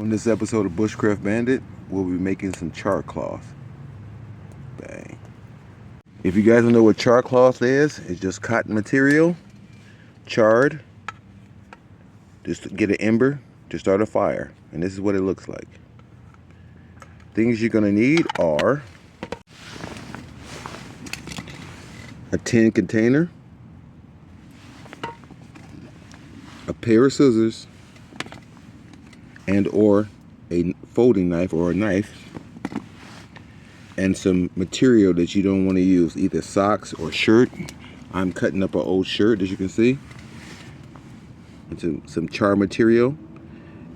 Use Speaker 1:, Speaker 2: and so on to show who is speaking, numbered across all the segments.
Speaker 1: On this episode of Bushcraft Bandit, we'll be making some char cloth. Bang. If you guys don't know what char cloth is, it's just cotton material, charred. Just get an ember to start a fire. And this is what it looks like. Things you're gonna need are a tin container, a pair of scissors, and or a folding knife or a knife, and some material that you don't want to use, either socks or shirt. I'm cutting up an old shirt, as you can see, into some char material,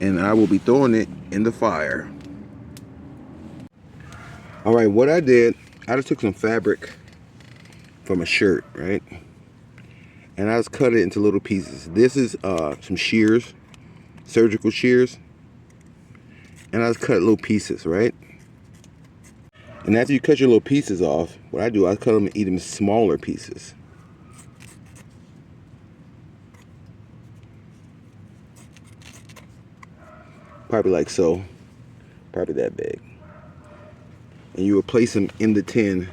Speaker 1: and I will be throwing it in the fire. All right, what I did, I just took some fabric from a shirt, right, and I just cut it into little pieces. This is some shears, surgical shears, and I just cut little pieces, right? And after you cut your little pieces off, what I do, I cut them and eat them in smaller pieces. Probably like so, probably that big. And you will place them in the tin,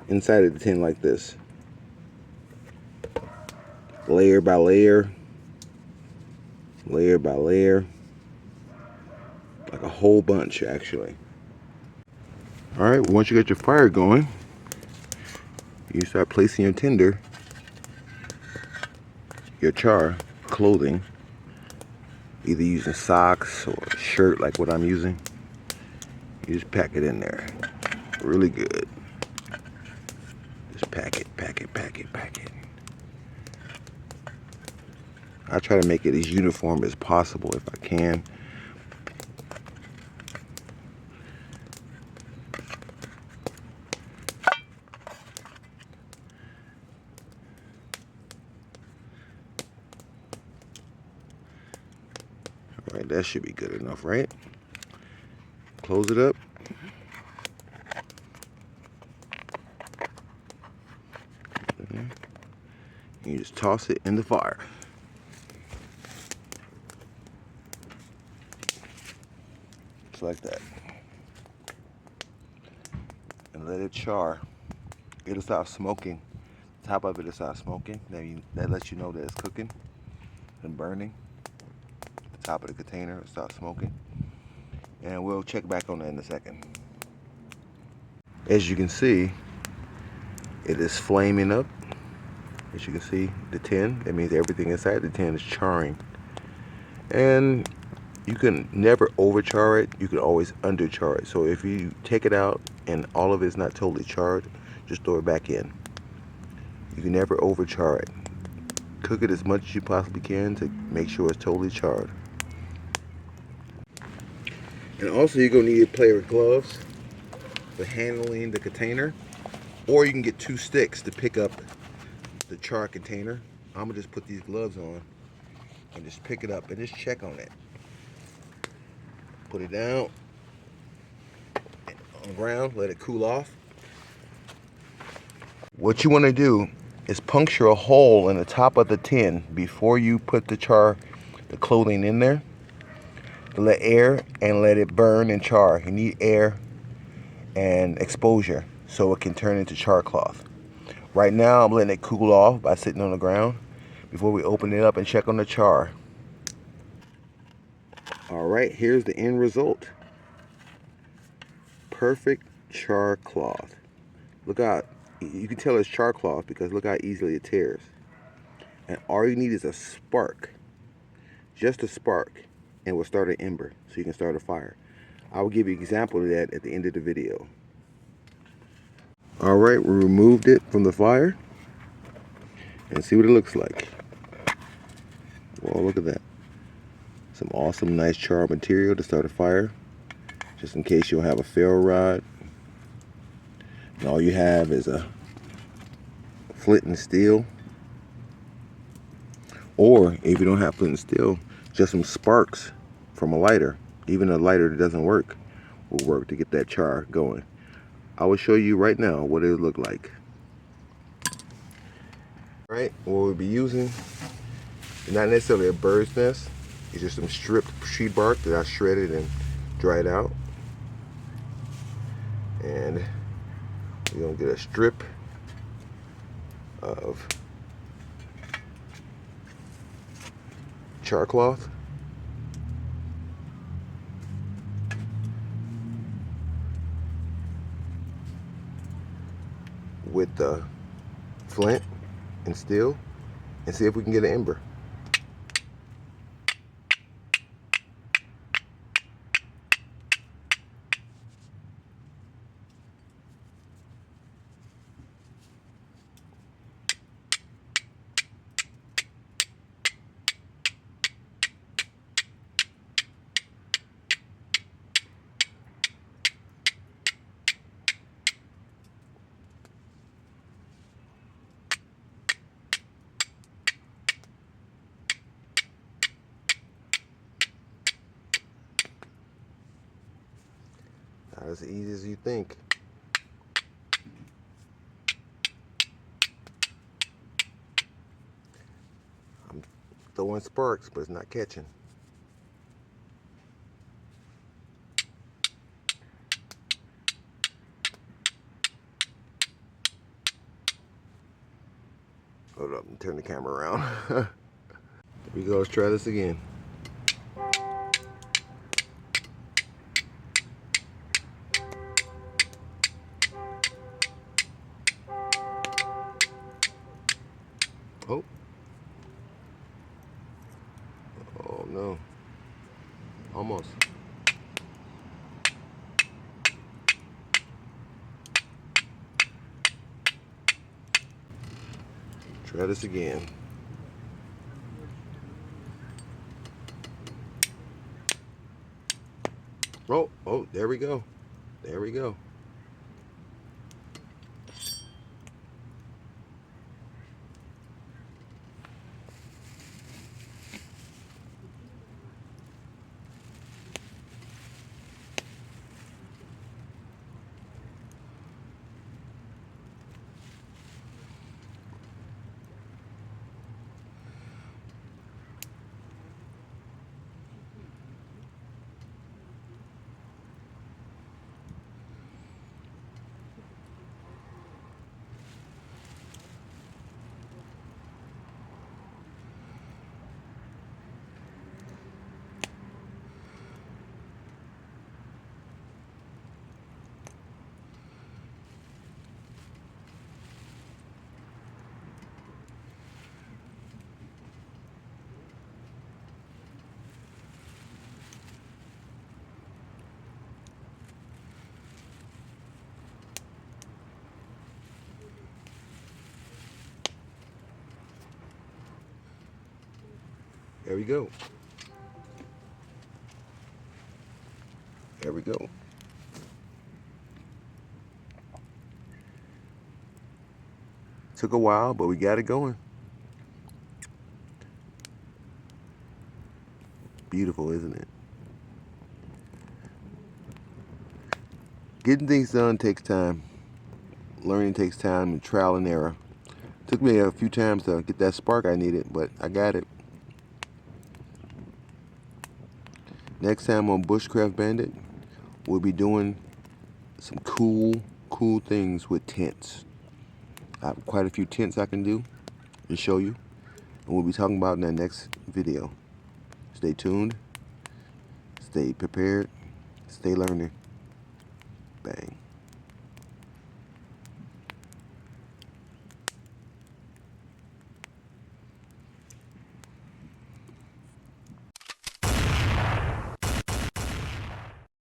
Speaker 1: inside of the tin like this. Layer by layer, layer by layer. Like a whole bunch, actually. All right, once you get your fire going, you start placing your tinder, your char clothing, either using socks or a shirt like what I'm using. You just pack it in there really good. Just pack it, pack it, pack it, pack it. I try to make it as uniform as possible if I can. All right, that should be good enough, right? Close it up. And you just toss it in the fire. Just like that. And let it char. It'll stop smoking. The top of it will stop smoking. That lets you know that it's cooking and burning. The top of the container will stop smoking. And we'll check back on that in a second. As you can see, it is flaming up. As you can see, the tin, that means everything inside the tin is charring. And you can never overchar it, you can always underchar it. So if you take it out and all of it is not totally charred, just throw it back in. You can never overchar it. Cook it as much as you possibly can to make sure it's totally charred. And also you're gonna need a pair of gloves for handling the container, or you can get 2 sticks to pick up the char container. I'm gonna just put these gloves on and just pick it up and just check on it. Put it down on the ground, let it cool off. What you want to do is puncture a hole in the top of the tin before you put the clothing in there, to let air and let it burn and char. You need air and exposure so it can turn into char cloth. Right now I'm letting it cool off by sitting on the ground before we open it up and check on the char. All right, here's the end result. Perfect char cloth. Look out, you can tell it's char cloth because look how easily it tears. And all you need is a spark, just a spark, and we'll start an ember so you can start a fire. I will give you an example of that at the end of the video. All right, we removed it from the fire and see what it looks like. Well, look at that. Some awesome, nice char material to start a fire, just in case you don't have a ferro rod. And all you have is a flint and steel. Or if you don't have flint and steel, just some sparks from a lighter. Even a lighter that doesn't work will work to get that char going. I will show you right now what it would look like. All right, what we'll be using is not necessarily a bird's nest, It's just some stripped tree bark that I shredded and dried out. And we're gonna get a strip of char cloth. With the flint and steel and see if we can get an ember. Not as easy as you think. I'm throwing sparks, but it's not catching. Hold up and turn the camera around. Here we go, let's try this again. Oh. Oh no. Almost. Try this again. Oh, there we go. There we go. There we go. There we go. Took a while, but we got it going. Beautiful, isn't it? Getting things done takes time. Learning takes time and trial and error. Took me a few times to get that spark I needed, but I got it. Next time on Bushcraft Bandit, we'll be doing some cool things with tents. I have quite a few tents I can do and show you, and we'll be talking about in that next video. Stay tuned, stay prepared, stay learning. Bang.